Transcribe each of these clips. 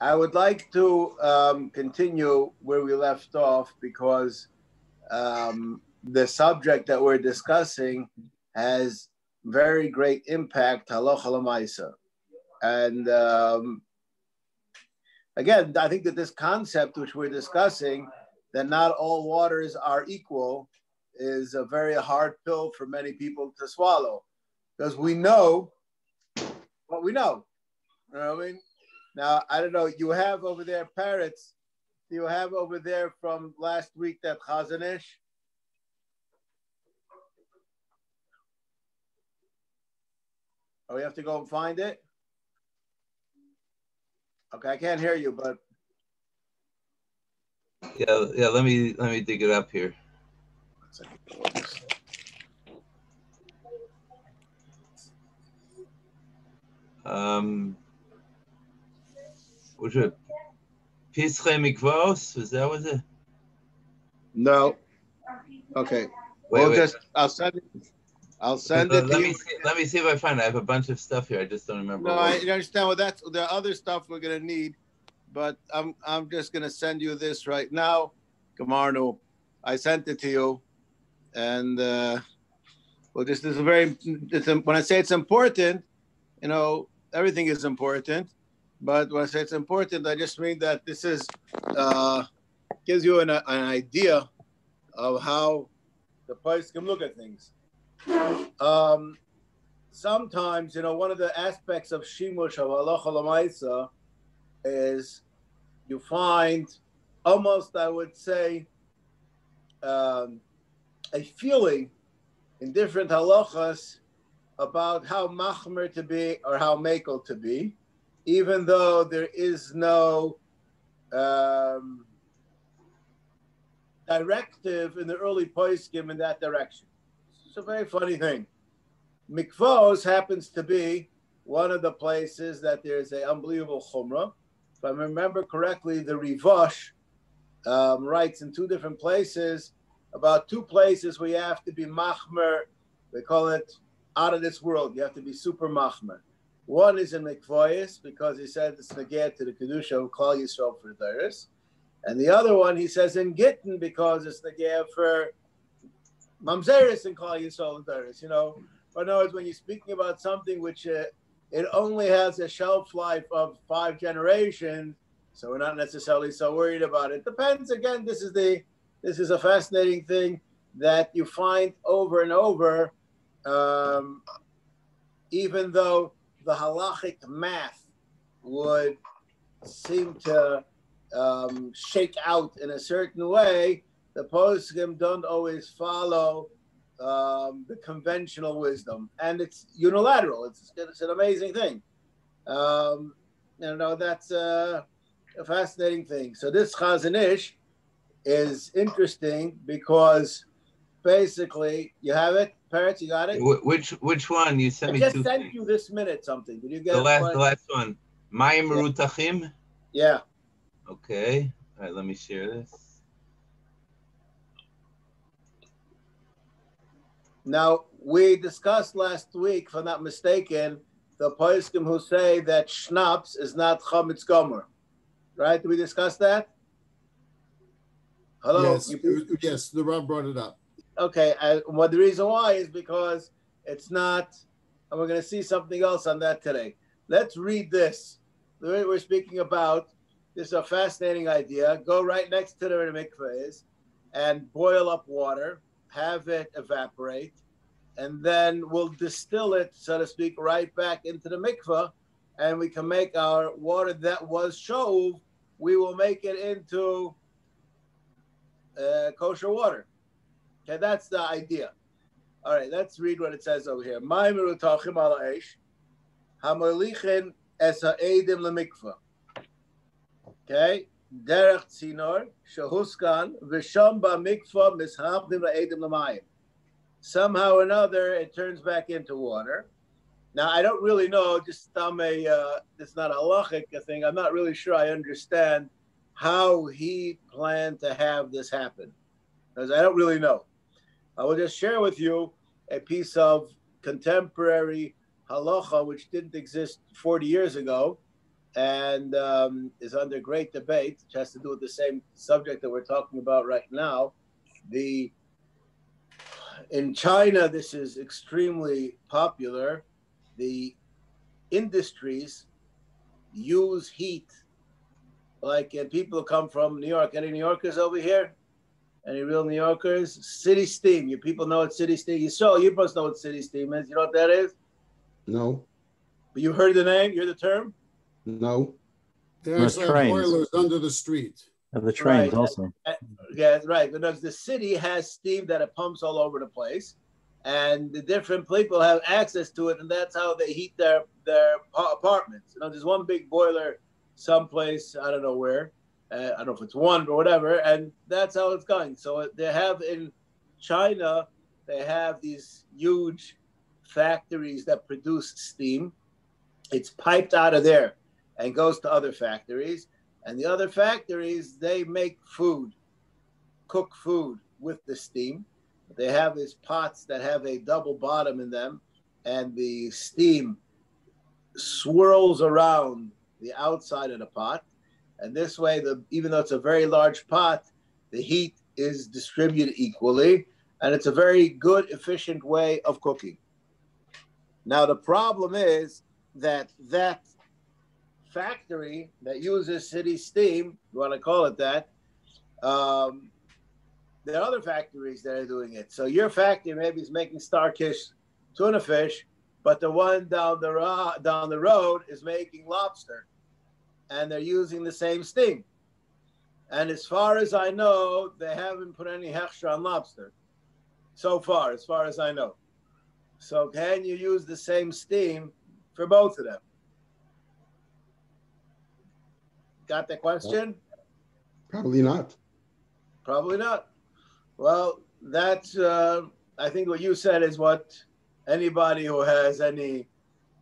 I would like to continue where we left off because the subject that we're discussing has very great impact, halacha l'maisa. And again, I think that this concept which we're discussing, that not all waters are equal, is a very hard pill for many people to swallow. Because we know what we know. You know what I mean? Now, I don't know, you have over there parrots. Do you have over there from last week that Chazanish? Oh, we have to go and find it? Okay, I can't hear you, but yeah. Let me dig it up here. Which it? Mishnayos Mikvaos? Is that what it? No. Okay. Wait. I'll send it. I'll send it to you. Let me see if I find it. I have a bunch of stuff here. I just don't remember. No, I understand. Well, that's the other stuff we're gonna need, but I'm just gonna send you this right now. Gamarnu, I sent it to you, and well, this is when I say it's important, you know, everything is important, but when I say it's important, I just mean that this is gives you an idea of how the place can look at things. Sometimes, you know, one of the aspects of shimush of halacha l'maisa is you find almost, I would say, a feeling in different halachas about how machmer to be or how mekel to be, even though there is no directive in the early poskim in that direction. It's a very funny thing. Mikvaos happens to be one of the places that there's an unbelievable chumrah. If I remember correctly, the Rivash writes in two different places about two places where you have to be machmer. They call it out of this world. You have to be super machmer. One is in Mikvaos because he said it's neged to the kedusha of Klal Yisrael for Deiris. And the other one he says in Gittin because it's neged for Mamzeris and Klal Yisrael and Deiris, you know. But in other words, when you're speaking about something which it only has a shelf life of 5 generations, so we're not necessarily so worried about it. Depends. Again, this is a fascinating thing that you find over and over, even though the halachic math would seem to shake out in a certain way. The poskim don't always follow the conventional wisdom, and it's unilateral. It's an amazing thing. You know, that's a fascinating thing. So this Chazanish is interesting because basically you have it, parrots. You got it. Which one? You sent me. I just sent you this minute something. Did you get the last one? Mayim Rutachim. Yeah. Okay. All right. Let me share this. Now, we discussed last week, if I'm not mistaken, the poskim who say that schnapps is not chametz gomer. Right? Did we discuss that? Hello? Yes, the Rav brought it up. Okay. Well, the reason why is because it's not, and we're going to see something else on that today. Let's read this. The way we're speaking about, this is a fascinating idea. Go right next to the mikveh and boil up water. Have it evaporate, and then we'll distill it, so to speak, right back into the mikveh, and we can make our water that was shov, we will make it into kosher water. Okay, that's the idea. All right, let's read what it says over here. Ma'imiru tachim ala eish, hamolichin es ha'edim lemikveh. Okay. Derech Tzinor, Shehuskan, Visham Mikvah Mishabdim La'edim L'mayim. Somehow or another, it turns back into water. Now, I don't really know, just it's not a halachic thing. I'm not really sure I understand how he planned to have this happen, because I don't really know. I will just share with you a piece of contemporary halacha, which didn't exist 40 years ago, and is under great debate, which has to do with the same subject that we're talking about right now. In China, this is extremely popular. The industries use heat, like people come from New York. Any New Yorkers over here? Any real New Yorkers? City steam. You people know what city steam is? So you must know what city steam is. You know what that is? No. But you heard the name? You heard the term? No. They The actually have trains. boilers under the street. And the trains Right. also. Yeah, right. Because the city has steam that it pumps all over the place, and the different people have access to it, and that's how they heat their apartments. There's one big boiler someplace, I don't know where. I don't know if it's one or whatever, and that's how it's going. So they have in China, they have these huge factories that produce steam. It's piped out of there and goes to other factories. And the other factories, they make food, cook food with the steam. They have these pots that have a double bottom in them, and the steam swirls around the outside of the pot. And this way, even though it's a very large pot, the heat is distributed equally, and it's a very good, efficient way of cooking. Now, the problem is that factory that uses city steam, you want to call it that, there are other factories that are doing it. So your factory maybe is making Starkish tuna fish, but the one down the road is making lobster, and they're using the same steam. And as far as I know, they haven't put any hechsher on lobster so far, as far as I know. So can you use the same steam for both of them? Got the question? Probably not. Probably not. Well, that's, I think what you said is what anybody who has any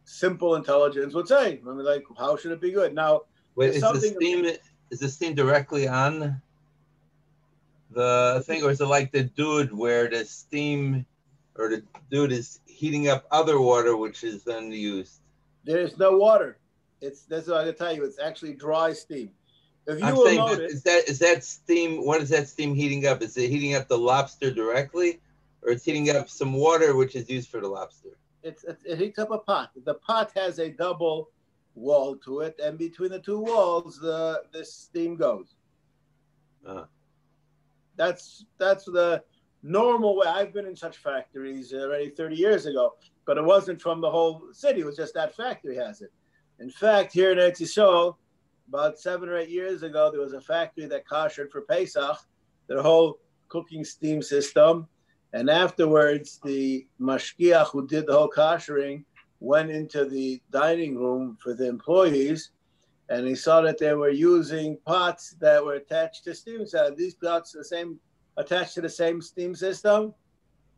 simple intelligence would say. I mean, like, how should it be good? Now, wait, is the steam directly on the thing, or is it like the dude where the steam or the dude is heating up other water, which is then used? There's no water. That's what I can tell you. It's actually dry steam. If you I'm will saying, notice, is that steam? What is that steam heating up? Is it heating up the lobster directly, or it's heating up some water which is used for the lobster? it heats up a pot. The pot has a double wall to it, and between the two walls, the steam goes. That's the normal way. I've been in such factories already 30 years ago, but it wasn't from the whole city. It was just that factory has it. In fact, here in Eretz Yisrael, about 7 or 8 years ago, there was a factory that koshered for Pesach, their whole cooking steam system. And afterwards, the mashgiach who did the whole koshering went into the dining room for the employees, and he saw that they were using pots that were attached to steam. So these pots are attached to the same steam system?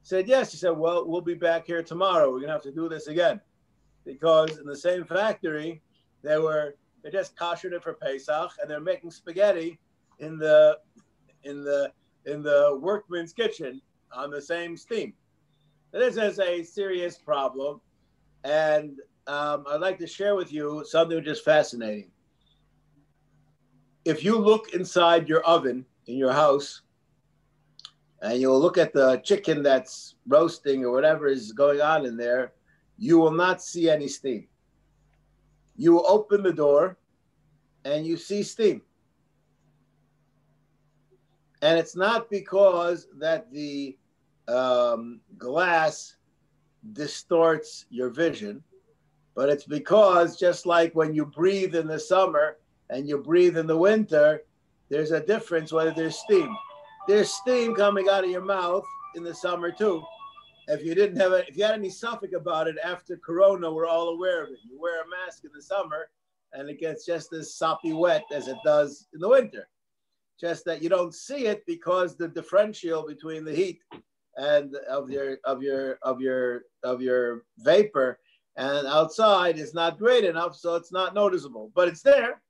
He said, yes. He said, well, we'll be back here tomorrow. We're going to have to do this again. Because in the same factory, they just koshered it for Pesach, and they're making spaghetti in the workman's kitchen on the same steam. This is a serious problem, and I'd like to share with you something which is fascinating. If you look inside your oven in your house, and you'll look at the chicken that's roasting or whatever is going on in there, you will not see any steam. You will open the door, and you see steam. And it's not because that the glass distorts your vision, but it's because just like when you breathe in the summer and you breathe in the winter, there's a difference whether there's steam. There's steam coming out of your mouth in the summer too. If you had any suffix about it after Corona, we're all aware of it. You wear a mask in the summer and it gets just as soppy wet as it does in the winter. Just that you don't see it because the differential between the heat and of your vapor and outside is not great enough, so it's not noticeable. But it's there.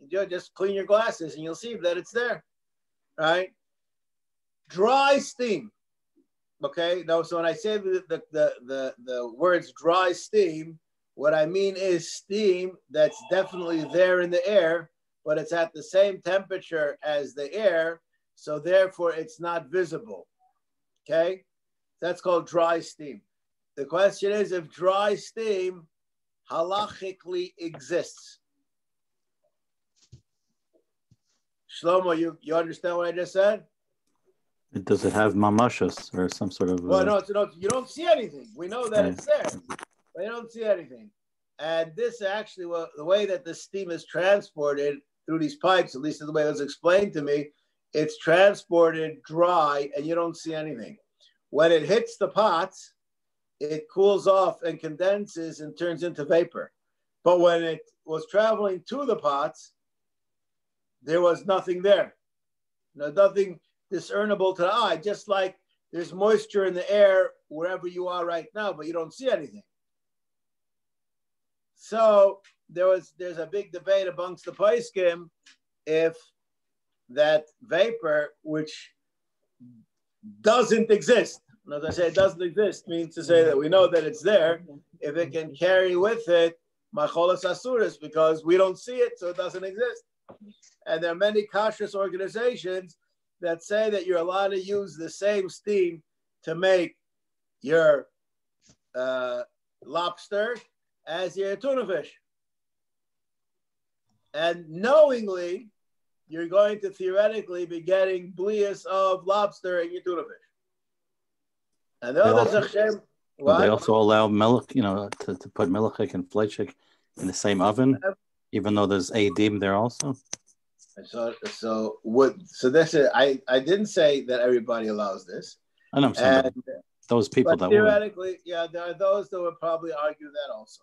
You just clean your glasses and you'll see that it's there, right? Dry steam. Okay. No. So when I say the words dry steam, What I mean is steam that's definitely there in the air, but it's at the same temperature as the air, so therefore it's not visible. Okay? That's called dry steam. The question is if dry steam halachically exists. Shlomo, you understand what I just said? Does it have mamashas or some sort of? Well, no, you don't see anything. We know that it's there, but you don't see anything. And this actually, well, the way that the steam is transported through these pipes, at least the way it was explained to me, it's transported dry and you don't see anything. When it hits the pots, it cools off and condenses and turns into vapor. But when it was traveling to the pots, there was nothing there. Nothing discernible to the eye, just like there's moisture in the air wherever you are right now, but you don't see anything. So there's a big debate amongst the poskim if that vapor, which doesn't exist, and as I say, it doesn't exist, means to say that we know that it's there, if it can carry with it macholas asuras, because we don't see it, so it doesn't exist. And there are many kashrus organizations that say that you're allowed to use the same steam to make your lobster as your tuna fish. And knowingly, you're going to theoretically be getting blias of lobster in your tuna fish. And the other they also allow milk, to put milchik and fleischik in the same oven, even though there's adim there also. So this is I didn't say that everybody allows this. I know, and those people that theoretically, would. Yeah, there are those that would probably argue that also.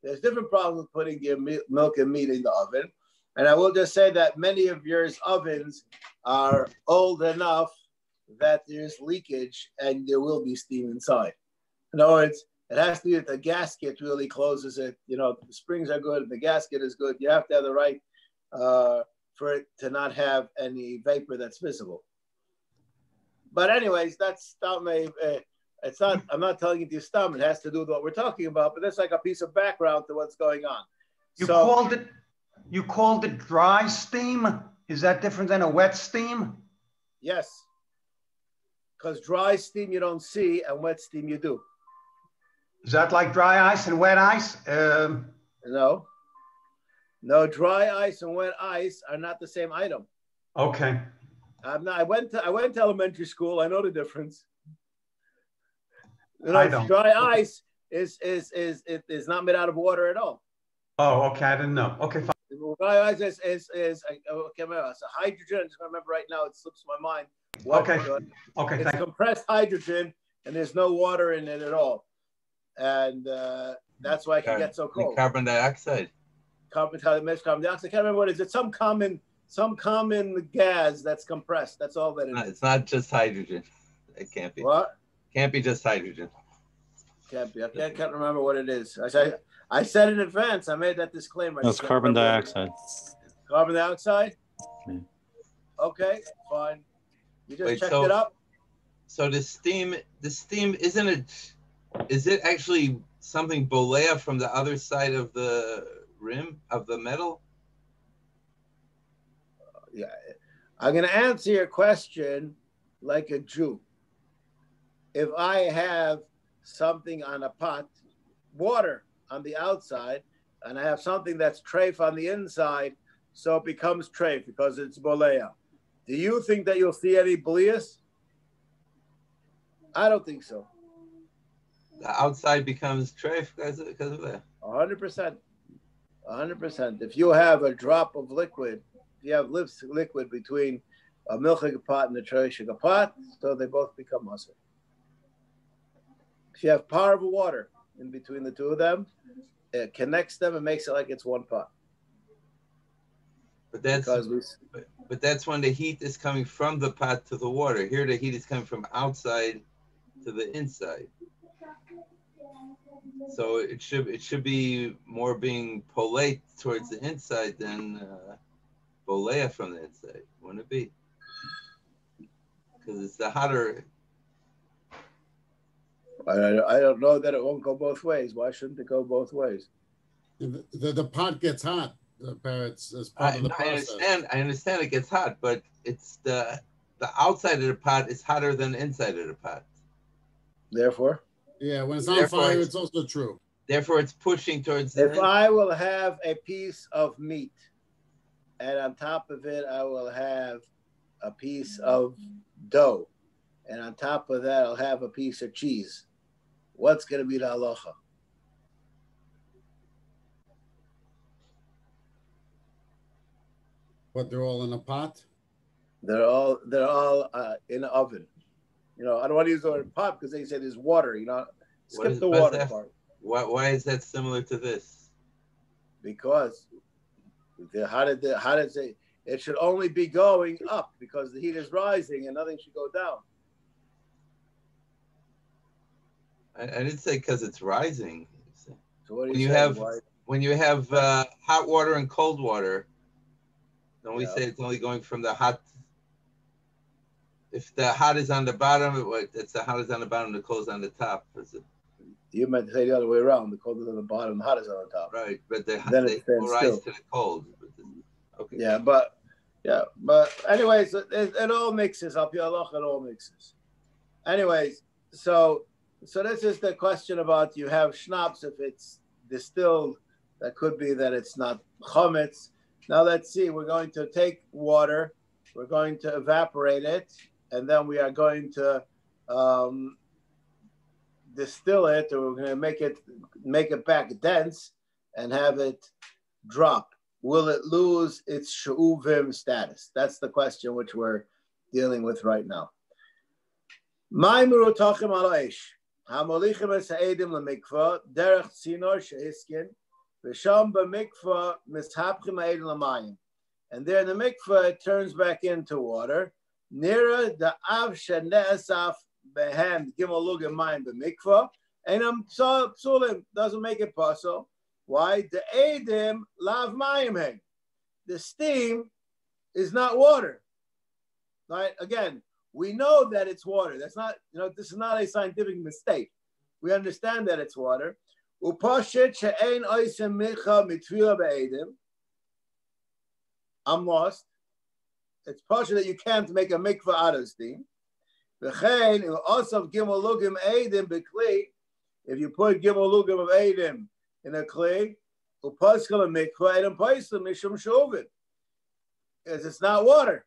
There's different problems with putting your milk and meat in the oven. And I will just say that many of your ovens are old enough that there's leakage and there will be steam inside. In other words, it has to be that the gasket really closes it. The springs are good, the gasket is good. You have to have the right for it to not have any vapor that's visible. But anyways, that's it's not. I'm not telling you to stum. It has to do with what we're talking about. But that's like a piece of background to what's going on. You called it dry steam. Is that different than a wet steam? Yes, because dry steam you don't see, and wet steam you do. Is that like dry ice and wet ice? No, dry ice and wet ice are not the same item. Okay. I went to elementary school. I know the difference. I don't. Dry ice is not made out of water at all. Oh, okay. I didn't know. Okay, fine. Dry ice is it's a hydrogen. I just remember right now. It slips my mind. Okay. It's compressed hydrogen, and there's no water in it at all, and that's why it can get so cold. Carbon dioxide. Carbon dioxide. I can't remember what it is. It's some common gas that's compressed. That's all that it is. It's not just hydrogen. It can't be. What? Can't be just hydrogen. Can't be. I can't remember what it is. I said in advance. I made that disclaimer. That's carbon dioxide. Carbon dioxide? Yeah. Okay, fine. You just checked it up? So the steam isn't it? Is it actually something bolea from the other side of the rim of the metal? Yeah. I'm going to answer your question like a Jew. If I have something on a pot, water on the outside, and I have something that's treif on the inside, so it becomes treif because it's bolea. Do you think that you'll see any blias? I don't think so. The outside becomes treif because of that. 100%. 100%. If you have a drop of liquid, if you have liquid between a milchik pot and a treishik pot, so they both become muscle. If you have par of water in between the two of them, it connects them and makes it like it's one pot. But that's when the heat is coming from the pot to the water. Here the heat is coming from outside to the inside. So it should be more being polate towards the inside than bolea from the inside, wouldn't it be? Because it's the hotter. I don't know that it won't go both ways. Why shouldn't it go both ways? The pot gets hot. It's part of the process. I understand it gets hot, but it's the outside of the pot is hotter than the inside of the pot. Therefore? Yeah, when it's on fire, it's also true. Therefore, it's pushing towards If I will have a piece of meat, and on top of it, I will have a piece of dough, and on top of that, I'll have a piece of cheese, what's going to be the halacha? But they're all in a pot? They're all in the oven. You know, I don't want to use the word pot because they say there's water. You know, skip the water part. Why is that similar to this? Because it should only be going up because the heat is rising and nothing should go down. I didn't say because it's rising. So what do when you have Why? When you have hot water and cold water, don't we say it's only going from the hot? If the hot is on the bottom, it's the hot is on the bottom, the cold is on the top. Is it? You meant to say the other way around. The cold is on the bottom, the hot is on the top. Right, but they still. rise to the cold. Okay. Yeah, but anyways, it all mixes up. It all mixes. Anyways, so this is the question about you have schnapps if it's distilled. That could be that it's not chametz. Now let's see. We're going to take water. We're going to evaporate it, and then we are going to distill it, or we're going to make it back dense and have it drop. Will it lose its she'uvim status? That's the question which we're dealing with right now. Ma'imuru tachim al eish. Hamolichim es ha'edim lemikvah derech tzinor she'hiskin v'sham b'mikvah mishapchim ha'edim l'mayim. And there in the mikvah, it turns back into water. Nira the av shene'asaf behem gimel lugim mayim b'mikvah. And psulim doesn't make it possible. Why? The edim lav mayim heng. The steam is not water. Right? Again, we know that it's water. That's not, this is not a scientific mistake. We understand that it's water. Upashit she'ein oisem micha mitvila be'edim. I'm lost. It's partial that you can't make a mikvah out of steam. V'chein also gimel lugim edim b'kli. If you put gimel lugim of edim in a clay, upaskal a mikvah edim paislim mishum shovin, because it's not water.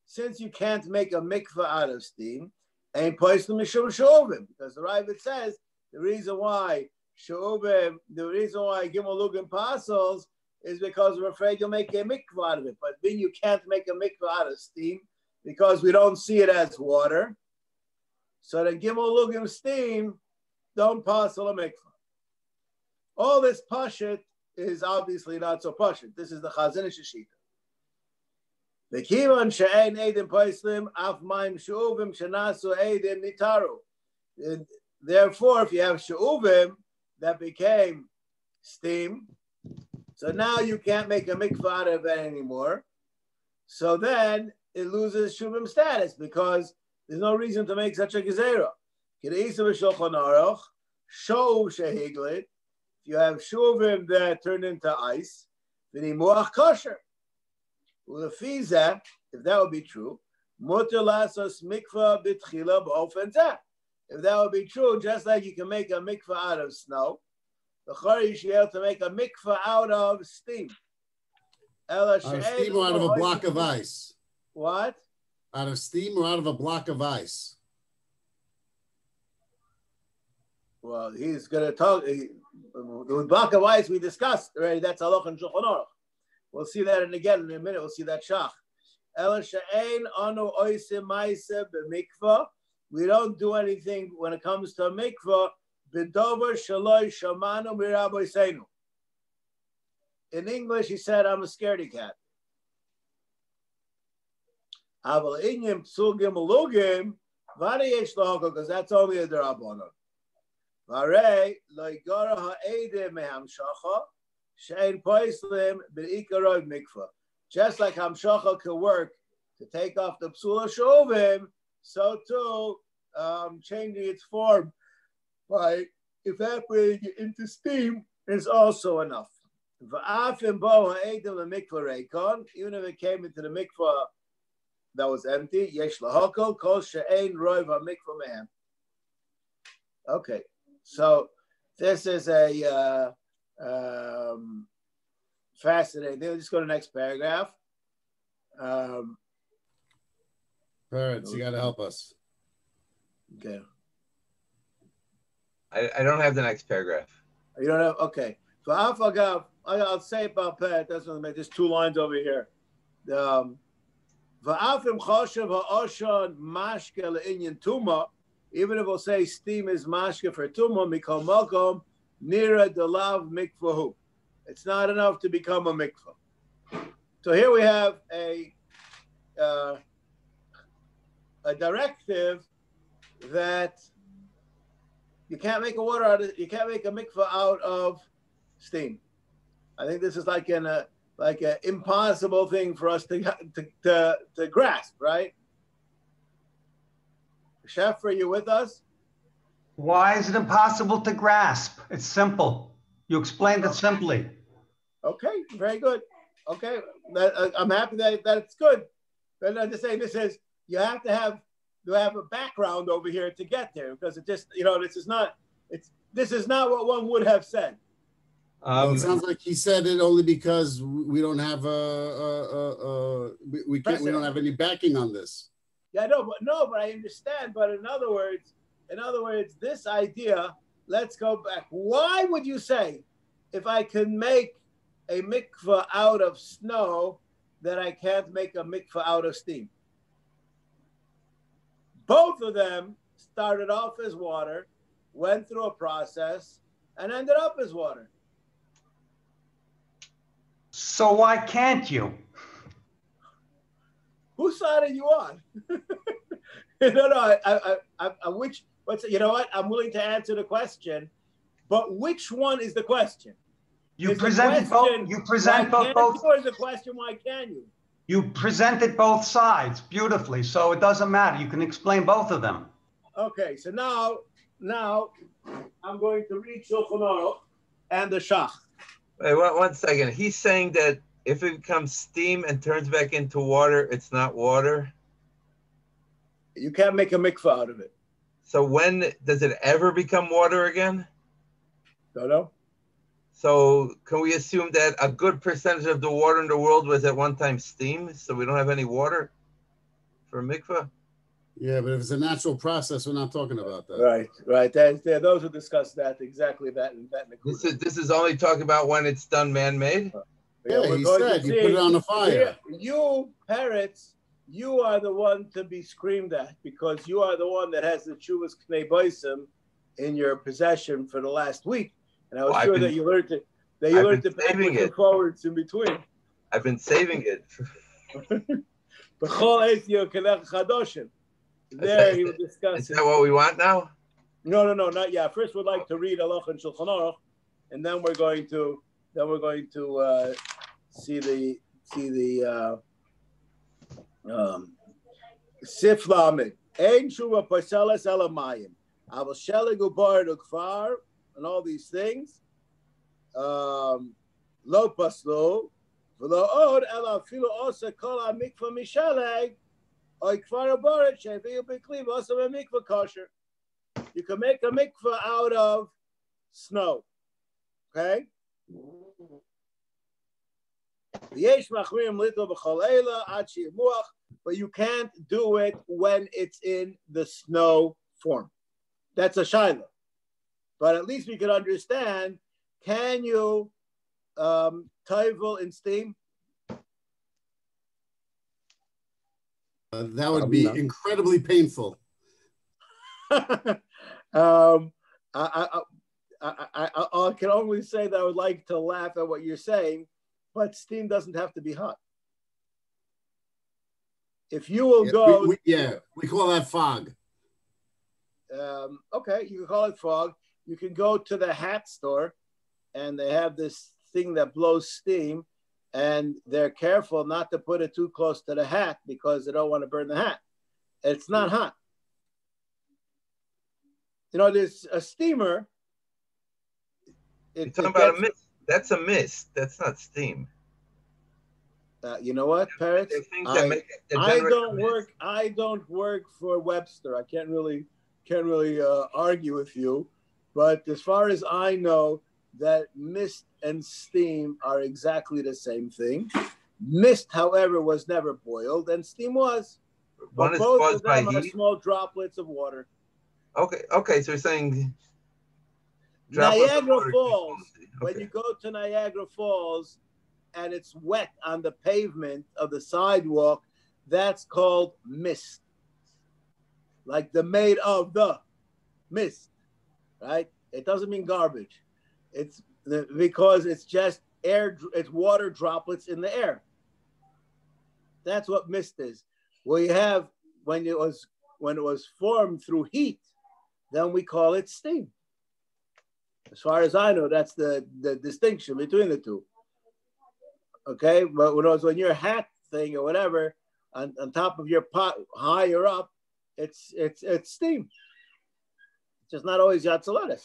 Since you can't make a mikvah out of steam, ain't paislim mishum shovin, because the Ravid says the reason why gimel lugim pasels is because we're afraid you'll make a mikvah out of it. But then you can't make a mikvah out of steam because we don't see it as water. So the gimel lugim steam don't pasel a mikvah. All this pashut is obviously not so pashut. This is the Chazanish shita. The kivan she'ein edim paislim af maim she'uvim shenasu edim nitaru. Therefore, if you have she'uvim that became steam, so now you can't make a mikvah out of it anymore. So then it loses shuvim status because there's no reason to make such a gezerah. If you have shuvim that turned into ice, then muach kosher. If that would be true, mutar lasos mikvah b'tchila b'ofen zeh. If that would be true, just like you can make a mikvah out of snow, the Chari you should be able to make a mikvah out of steam. Out of steam or out of a block of ice? What? Out of steam or out of a block of ice? Well, he's going to talk. The block of ice we discussed already. That's halach and Shulchan Aruch. We'll see that again in a minute. We'll see that shach. Ela she'ein anu oisim ma'aseh b'mikvah. We don't do anything when it comes to a mikvah. B'dover shaloi shamanu miraboi seinu. In English, he said, "I'm a scaredy cat." Aval inyim psugim ulugim variyesh lahokol, because that's only a derabanan. Varei loigara ha'edim mehamshacha she'ein poislim be'ikarov mikvah. Just like hamshacha could work to take off the psula shovim, so too changing its form by evaporating it into steam is also enough. Even if it came into the mikvah that was empty, yesh lahakol kol she'ein roiv hamikvah mehem. Okay, so this is a fascinating. Let's go to the next paragraph. Parents, you got to help us. Okay. I don't have the next paragraph. You don't have, okay. So I'll say about Pet, that's what I make. There's 2 lines over here. Even if we'll say steam is mashke for tuma, mikol makom nira delav mikvahu. It's not enough to become a mikvah. So here we have a directive that you can't make you can't make a mikvah out of steam. I think this is like an impossible thing for us to grasp, right? Chef, are you with us? Why is it impossible to grasp? It's simple. You explained it simply. Okay, very good. Okay, I'm happy that it's good. But I'm just saying you have to have a background over here to get there, because it just, this is not what one would have said. Well, it sounds like he said it only because we don't have we don't have any backing on this. Yeah, but I understand. But in other words, this idea. Let's go back. Why would you say, if I can make a mikvah out of snow, that I can't make a mikvah out of steam? Both of them started off as water, went through a process, and ended up as water. So why can't you? Whose side are you on? No. You know what? I'm willing to answer the question, but which one is the question? You present both. You present both. Or is the question, why can you? You presented both sides beautifully, so it doesn't matter. You can explain both of them. Okay, so now I'm going to read Shulchan Aruch and the Shach. Wait, one second. He's saying that if it becomes steam and turns back into water, it's not water. You can't make a mikvah out of it. So when does it ever become water again? Don't know. So can we assume that a good percentage of the water in the world was at one time steam, so we don't have any water for mikvah? Yeah, but if it's a natural process, we're not talking about that. Right. Those who discuss that, exactly that. This is only talking about when it's done man-made? Yeah, he said you put it on the fire. You parrots, you are the one to be screamed at, because you are the one that has the Chuvas Knei Boisim in your possession for the last week. And I was sure that you learned it. That you learned it backwards and forwards in between. I've been saving it. There he would discuss. Is that what we want now? No, not yet. First, we'd like to read Halacha and Shulchan Aruch, and then we're going to see the Sif Lamed. Ein Shuva Paseles Elamayim. Aval Shelig Ubar Ukfar, and all these things. Lo Paslo. V'lo Od Ela Filo Osa Kol HaMikvah Mishaleg. You can make a mikvah out of snow, okay? But you can't do it when it's in the snow form. That's a shaila. But at least we can understand, can you tovel in steam? That would be incredibly painful. I can only say that I would like to laugh at what you're saying, but steam doesn't have to be hot. If you will go... We call that fog. Okay, you can call it fog. You can go to the hat store, and they have this thing that blows steam, and they're careful not to put it too close to the hat because they don't want to burn the hat. It's not hot. You know, there's a steamer. You're talking about a mist. That's a mist. That's not steam. You know what, Peretz? I don't work for Webster. I can't really argue with you, but as far as I know, that mist and steam are exactly the same thing. Mist, however, was never boiled, and steam was. One is both caused of them by are heat. small droplets of water. Okay. So you're saying Niagara Falls. Okay. When you go to Niagara Falls, and it's wet on the pavement of the sidewalk, that's called mist. Like the made of the mist, right? It doesn't mean garbage. It's because it's just air, it's water droplets in the air. That's what mist is. We have when it was formed through heat, then we call it steam. As far as I know, that's the distinction between the two. Okay, but when your hat thing or whatever on top of your pot higher up, it's steam. It's just not always yatzalatis.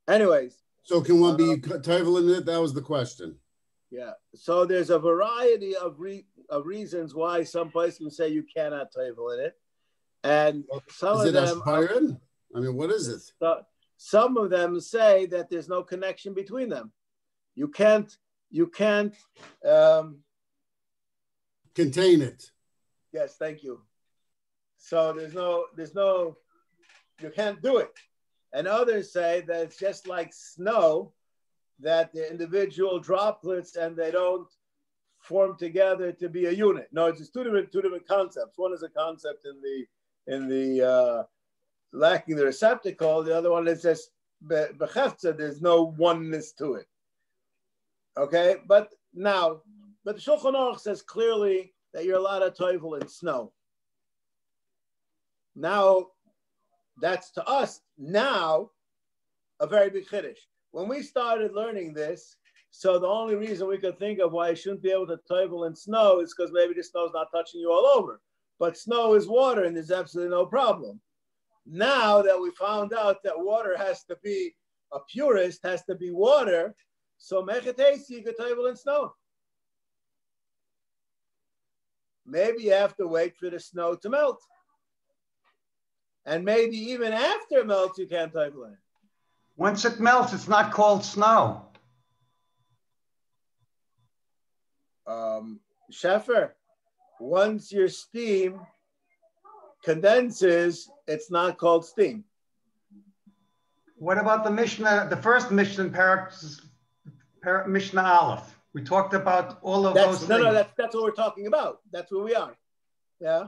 Anyways. So can one be toivel in it? That was the question. Yeah. So there's a variety of reasons why some places can say you cannot toivel in it, and some of them. I mean, what is it? Some of them say that there's no connection between them. You can't contain it. Yes, thank you. So there's no you can't do it. And others say that it's just like snow, that the individual droplets and they don't form together to be a unit. No, it's just two different concepts. One is a concept in the lacking the receptacle. The other one is just bechefza. There's no oneness to it. Okay, but the Shulchan Aruch says clearly that you're allowed to toivel in snow. Now, that's to us now a very big chiddush. When we started learning this, so the only reason we could think of why you shouldn't be able to toivel in snow is because maybe the snow's not touching you all over. But snow is water, and there's absolutely no problem. Now that we found out that water has to be a purist, has to be water. So mechatesi, you could toivel in snow. Maybe you have to wait for the snow to melt. And maybe even after it melts, you can't toivel in. Once it melts, it's not called snow. Shefer, once your steam condenses, it's not called steam. What about the Mishnah, the first Mishnah, Mishnah Aleph? We talked about all of those things. No, that's what we're talking about. That's where we are. Yeah.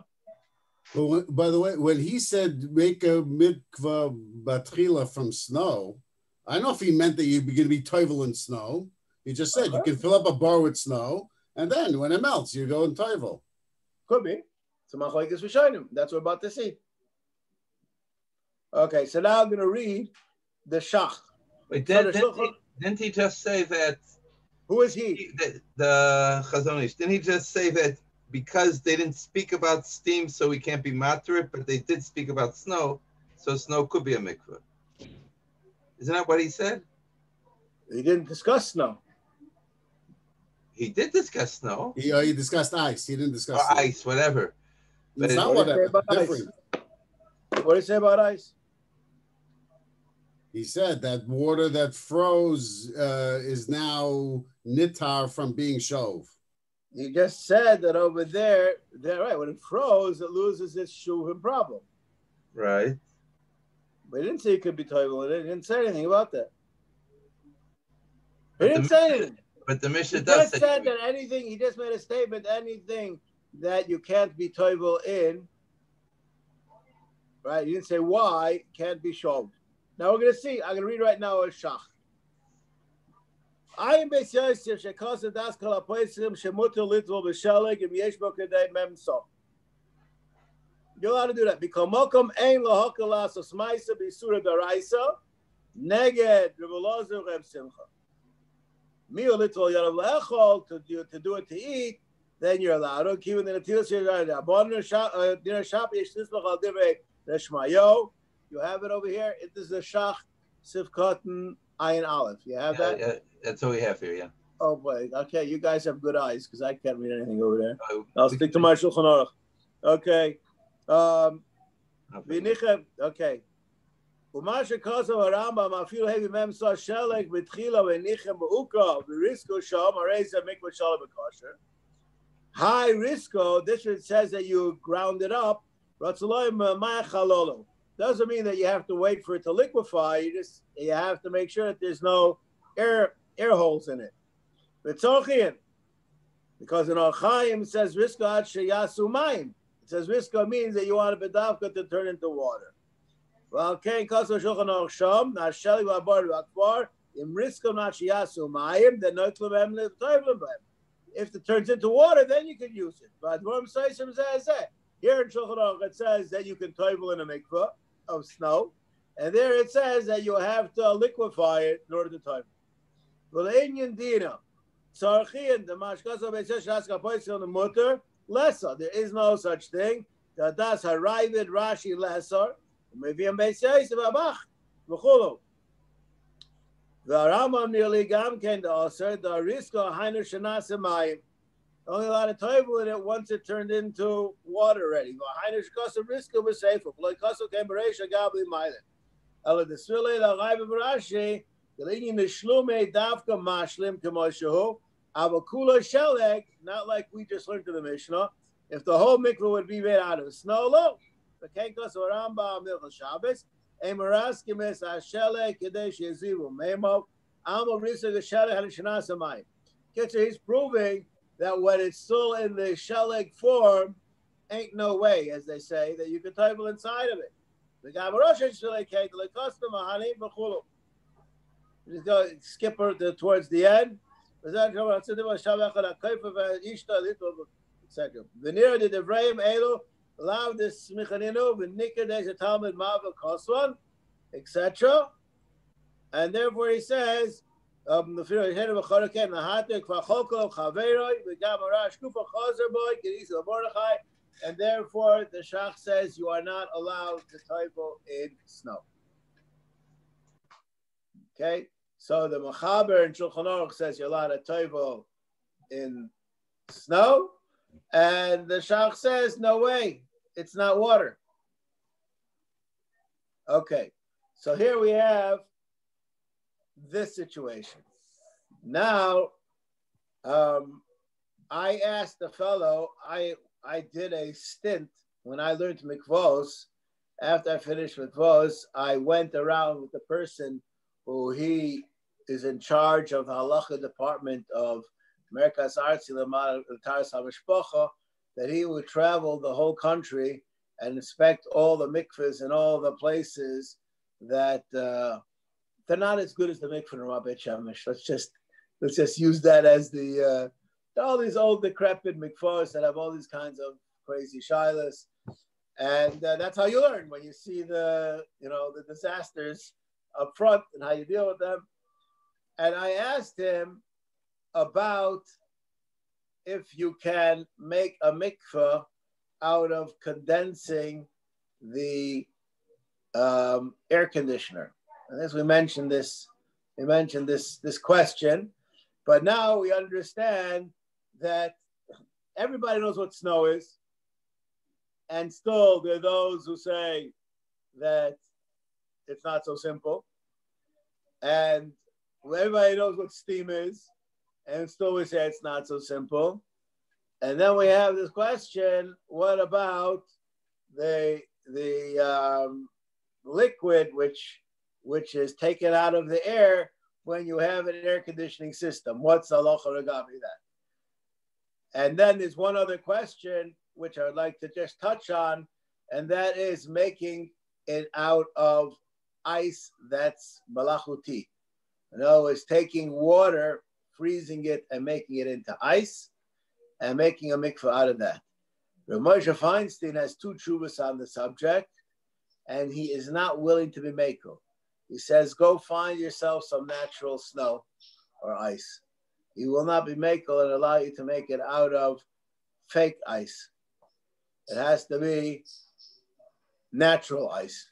Well, by the way, when he said make a mikvah batchila from snow, I don't know if he meant that you're going to be toivel in snow. He just said you can fill up a bar with snow, and then when it melts, you go and toivel. Could be. So machlokes rishonim. That's what we're about to see. Okay, so now I'm going to read the shach. Wait, didn't he just say that? Who is he? The Chazon Ish. Didn't he just say that because they didn't speak about steam, so we can't be matter it, but they did speak about snow, so snow could be a mikveh? Isn't that what he said? He didn't discuss snow. He did discuss snow. He discussed ice. He didn't discuss snow. Ice, whatever. It's not whatever. Different. What did he say about ice? He said that water that froze is now nitar from being shov. He just said that over there, right, when it froze, it loses its shuvim problem. Right. But he didn't say it could be toivel. He didn't say anything about that. He didn't say anything. But the Mishnah does say said that anything, he just made a statement, anything that you can't be toivel in, right? He didn't say why can't be shoved. Now we're going to see. I'm going to read right now a shach. I am Beis Yosef shekasa das kol hapoisim shemuter litval b'shaleg im yesh bo kedei memso. You're allowed to do that. Because mokom ein lahokalas osmaisa b'isura daraisa neged Rebbe Elazar Reb Simcha. to do it to eat, then you're allowed. You have it over here. It is the Shach Sivkotten Ayin Aleph. You have that? Yeah, that's what we have here, yeah. Oh boy. Okay, you guys have good eyes because I can't read anything over there. I'll stick to my Shulchan Aruch. Okay. Okay. Umasha Koso Rambam Afilu Heavy Mem Sa Shelek B'Tchila V'Nichem B'Ukra V'Risko Sham Areza Mikvah Shalom B'Kosher. High Risco. This one says that you ground it up. Ratzaloim Ma'achalolo. Doesn't mean that you have to wait for it to liquefy. You have to make sure that there's no air holes in it. V'Tzochien, because in Al-Chaim it says Risco Ad Sheyasu Mayim. It says Risco means that you want a bedavka to turn into water. Well, okay, Koso Shulchan Aruch Sham, Nasheli V'Abar V'Akbar, Im Risco Not Sheyasu Mayim, then Noitlu B'Hem L'Toivlim B'Hem. If it turns into water, then you can use it. But Dvorim Seisim says that. Here in Shulchan Aruch it says that you can toivel in a mikvah of snow, and there it says that you have to liquefy it in order to toivel. Well, Inyan Dina, Tzarchian, the Mashkasa Beisesh Haska Poisil the Mutter, lesser. There is no such thing. Das Haravid Rashi lesser. Meviam Beisesh Vabach, V'chulu. The Rambam nearly gam came to also the Risko Hainu Shanasemayim. Only allowed to toivel in it once it turned into water already. The Hainu Shkosa Risko was safer. Like Koso came Beresha Gabli Mailen. Ela the Srile the Raiv Rashi, the Linian the Shlume Davka Mashlim Kamoshahu, Avakula Shelek, not like we just learned to the Mishnah. If the whole mikvah would be made out of snow, low. The Kenkos or Rambam Milchal Shabbos. He's proving that when it's still in the sheleg form, ain't no way, as they say, that you can toivel inside of it. The just go skip towards the end. Etc. Veneer the Devrayim Elu. Allow this mechanino v'nikar there's a Talmud Mava Koswan, etc. And therefore he says, and therefore the Shach says you are not allowed to toivel in snow. Okay, so the Mechaber in Shulchan Aruch says you're allowed to toivel in snow, and the Shach says no way. It's not water. Okay, so here we have this situation. Now, I asked the fellow, I did a stint when I learned Mikvaos. After I finished Mikvaos, I went around with the person who he is in charge of the halacha department of Merkas Artzi L'Mad Taras HaMishpacha, that he would travel the whole country and inspect all the mikvahs and all the places that they're not as good as the mikvah in Ramat Beit Shemesh. Let's just use that as the all these old decrepit mikvahs that have all these kinds of crazy shilas, and that's how you learn, when you see the disasters up front and how you deal with them. And I asked him about if you can make a mikveh out of condensing the air conditioner. And as we mentioned this question, but now we understand that everybody knows what snow is, and still there are those who say that it's not so simple, and everybody knows what steam is, and still we say it's not so simple. And then we have this question: what about the liquid which is taken out of the air when you have an air conditioning system? What's halacha regabi that? And then there's one other question which I would like to just touch on, and that is making it out of ice that's malachuti. In other words, taking water, freezing it, and making it into ice, and making a mikveh out of that. Rav Moshe Feinstein has two tshuvas on the subject, and he is not willing to be mekel. He says, go find yourself some natural snow or ice, He will not be makel and allow you to make it out of fake ice. It has to be natural ice.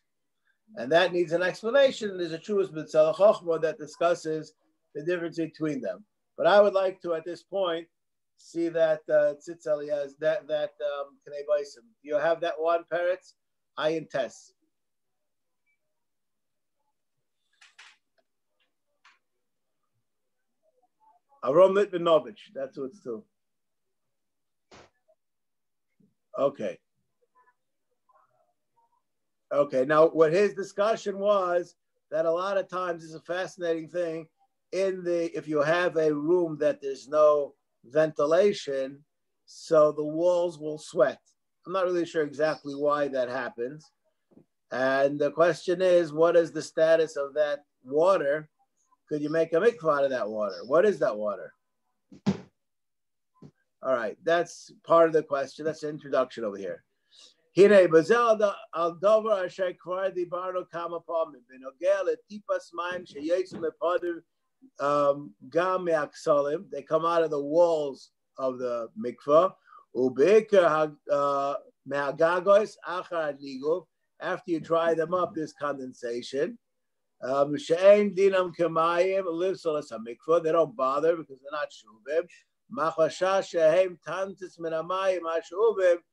And that needs an explanation. There's a Chuvas B'Tzalach Chochma that discusses the difference between them. But I would like to, at this point, see that Tzitz Elias, that K'nei Baisim. Do you have that one, Peretz? Ayin Tes. Arom Litvinovich. That's what it's to. Okay. Okay, now what his discussion was that a lot of times is a fascinating thing if you have a room that there's no ventilation, so the walls will sweat. I'm not really sure exactly why that happens. And the question is, what is the status of that water? Could you make a mikvah out of that water? What is that water? All right, that's part of the question. That's the introduction over here. Hine bazel al davar asher kvar dibarno kama pamim benogel etipas mayim sheyetzim lepadim gam me'aksalim. They come out of the walls of the mikvah. Ubeker me'agagos achar adligov. After you dry them up, there's condensation. She'ein dinam kemayim livsolas hamikvah. They don't bother because they're not shuvim. Machasha shehem tantis min hamayim hashuvim.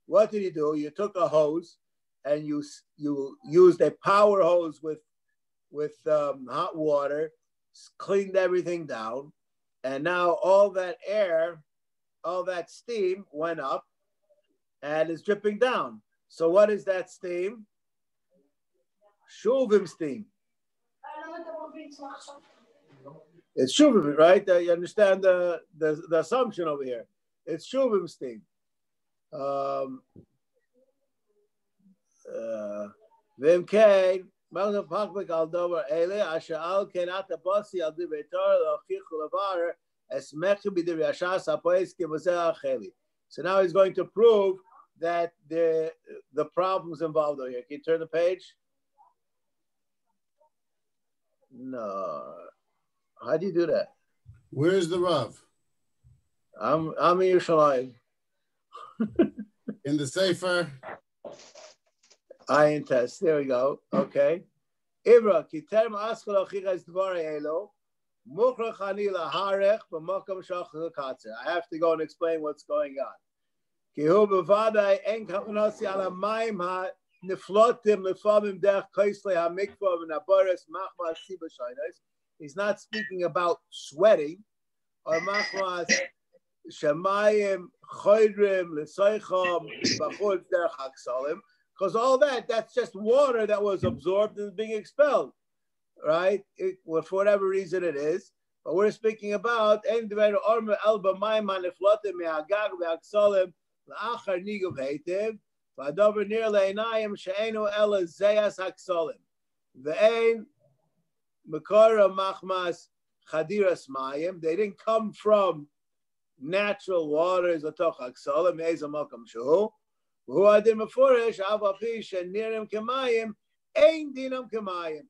What did you do? You took a hose and you used a power hose with hot water, cleaned everything down, and now all that air, all that steam went up and is dripping down. So what is that steam? Shuvim steam. It's shuvim, right? You understand the assumption over here. It's shuvim steam. V'imkein malcham pakbek al dover ele asher al kenat abasi al divetor lochichu levar esmechu b'divrei hashas hapoes k'vozeh acheli. So now he's going to prove that the problems involved over here. Can you turn the page? No. How do you do that? Where's the Rav? I'm in Yerushalayim. In the Sefer? Ayin test. There we go. Okay. Ibra, kiterm askal achichas dvarei elo, mukhrach ani laharech b'makam shach l'katzer. I have to go and explain what's going on. Kihu b'vadai en kapunasi ala mayim ha-niflotim lefamim derech koislei ha-mikvah v'nabaris machmas sibashaynes. He's not speaking about sweating or machmas shemayim choydrim l'soicham b'chutz derech haksalim, because all that's just water that was absorbed and being expelled, right? For whatever reason it is. But we're speaking about ein dvar orme elba mayim haniflotim me'agag ve'haksalim la'achar nigav heitiv v'adavar nir le'inayim she'enu ela zeyas haksalim ve'ein Makara machmas chadiras mayim. They didn't come from natural waters. Atoch haksalim me'ez hamakam shehu. Who adin mefurish avapish and nirim kemayim ein dinam kemayim.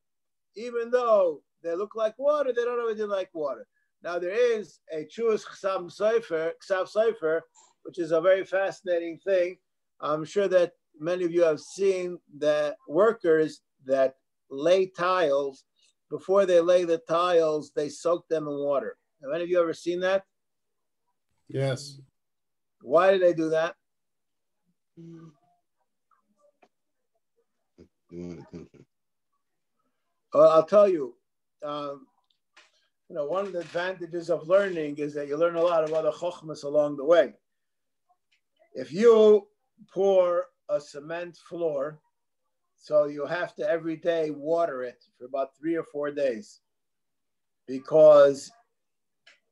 Even though they look like water, they don't have anything like water. Now there is a Chuvas Ksav Sefer, which is a very fascinating thing. I'm sure that many of you have seen the workers that lay tiles. Before they lay the tiles, they soak them in water. Have any of you ever seen that? Yes. Why do they do that? Well, I'll tell you. One of the advantages of learning is that you learn a lot of other chokhmas along the way. If you pour a cement floor, so you have to every day water it for about 3 or 4 days because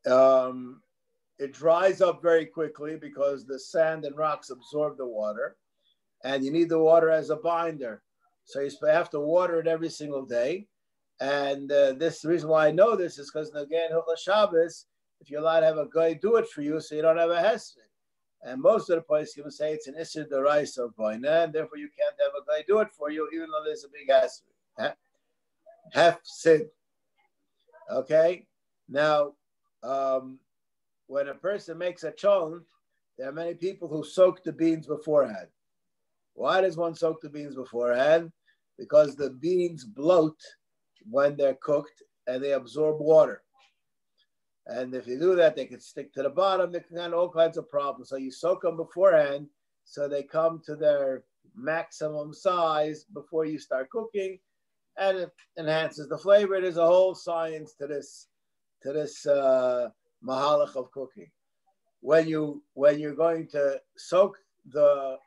it dries up very quickly because the sand and rocks absorb the water, and you need the water as a binder. So you have to water it every single day. And the reason why I know this is because again, Hilchos Shabbos, if you're allowed to have a guy do it for you, so you don't have a hesed. And most of the places you say it's an Isser D'Oraisa of Boina, and therefore you can't have a guy do it for you, even though there's a big hesed. Hefsid. Okay? Now, when a person makes a chon, there are many people who soak the beans beforehand. Why does one soak the beans beforehand? Because the beans bloat when they're cooked and they absorb water. And if you do that, they can stick to the bottom. They can have all kinds of problems. So you soak them beforehand so they come to their maximum size before you start cooking, and it enhances the flavor. There's a whole science to this mahalach of cooking. When you're going to soak the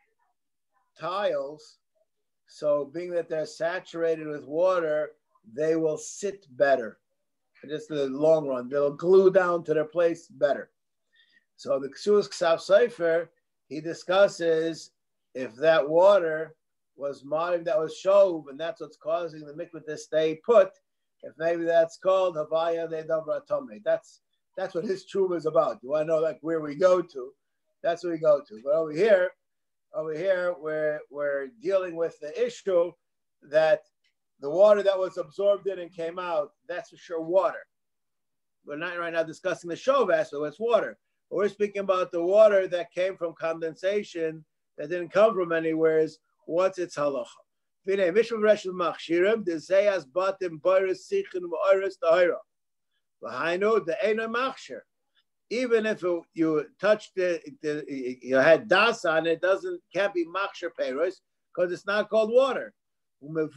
tiles, so being that they're saturated with water, they will sit better. Just in the long run, they'll glue down to their place better. So the Ksuas Ksav Sefer, he discusses if that water was marim that was shov, and that's what's causing the mikvah to stay put. If maybe that's called Havaya de Dabra Tome. That's what his tshuva is about. You want to know like where we go to? That's where we go to. But over here, we're dealing with the issue that the water that was absorbed in and came out, that's for sure water. We're not right now discussing the shov aspect, so it's water. But we're speaking about the water that came from condensation that didn't come from anywhere. What's its halacha? Even if you touched it, you had das on it, can't be machshir peiros because it's not called water. The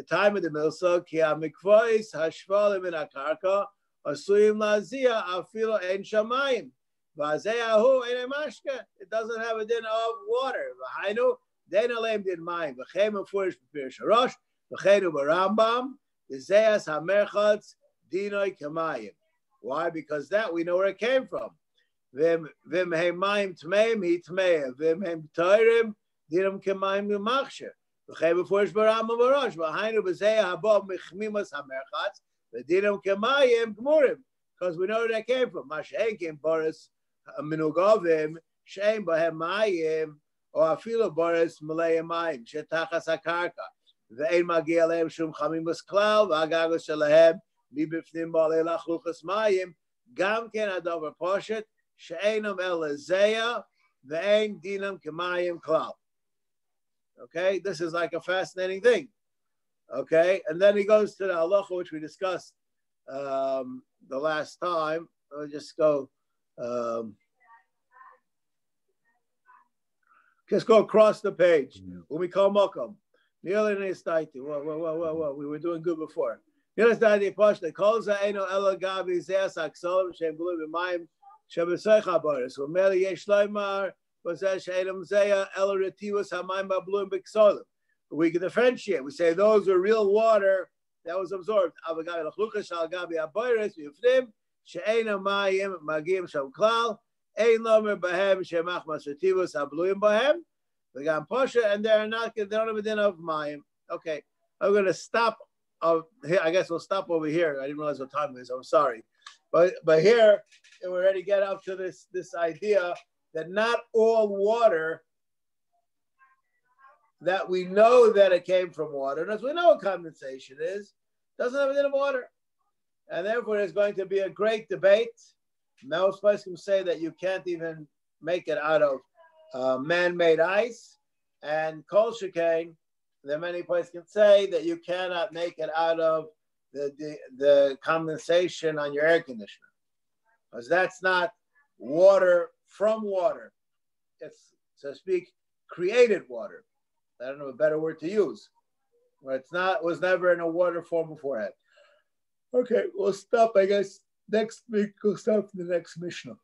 time of the milsa, ki mikvaos hashvalim in akarka asuyim lazia afilo en shamayim. Vazeyahu en mashka. It doesn't have a din of water. V'hainu den alem din mayim. V'chem ufurish b'pirish harosh. V'chenu b'rambam. V'zeyas hamerchatz dinoi kamayim. Why? Because that we know where it came from. V'hem mayim tmeim hi tmeim. V'hem teirim dinam kamayim l'machshir. V'chem ufurish b'rambam v'rosh. V'hainu b'zeyah habo michmimas hamerchatz. V'dinam kamayim gmurim. Because we know where that came from. Mashenkim boris minugavim shein bahem mayim or afilo boris malay mayim shetachas hakarka ve'ein magia lehem shum chamimus klal v'agagos shelahem mibifnim b'alei lachluchas mayim gam ken adover poshet she'einam el lezeya ve'ein dinam kemayim klal. Okay, this is like a fascinating thing. Okay, and then he goes to the halacha which we discussed the last time. I'll just go. Just go across the page. When we call Mokum, we were doing good before. We can differentiate. We say those are real water that was absorbed. And they don't have a din of mayim. Okay, I'm going to stop here. I guess we'll stop over here. I didn't realize what time it is. I'm sorry, but here we already get up to this idea that not all water that we know that it came from water, and as we know what condensation is, doesn't have a din of water. And therefore, there's going to be a great debate. Most places can say that you can't even make it out of man-made ice. And kol shekain, there are many places can say that you cannot make it out of the condensation on your air conditioner. Because that's not water from water. It's, so to speak, created water. I don't know a better word to use. But was never in a water form beforehand. Okay, we'll stop, I guess. Next week, we'll start the next Mishnah.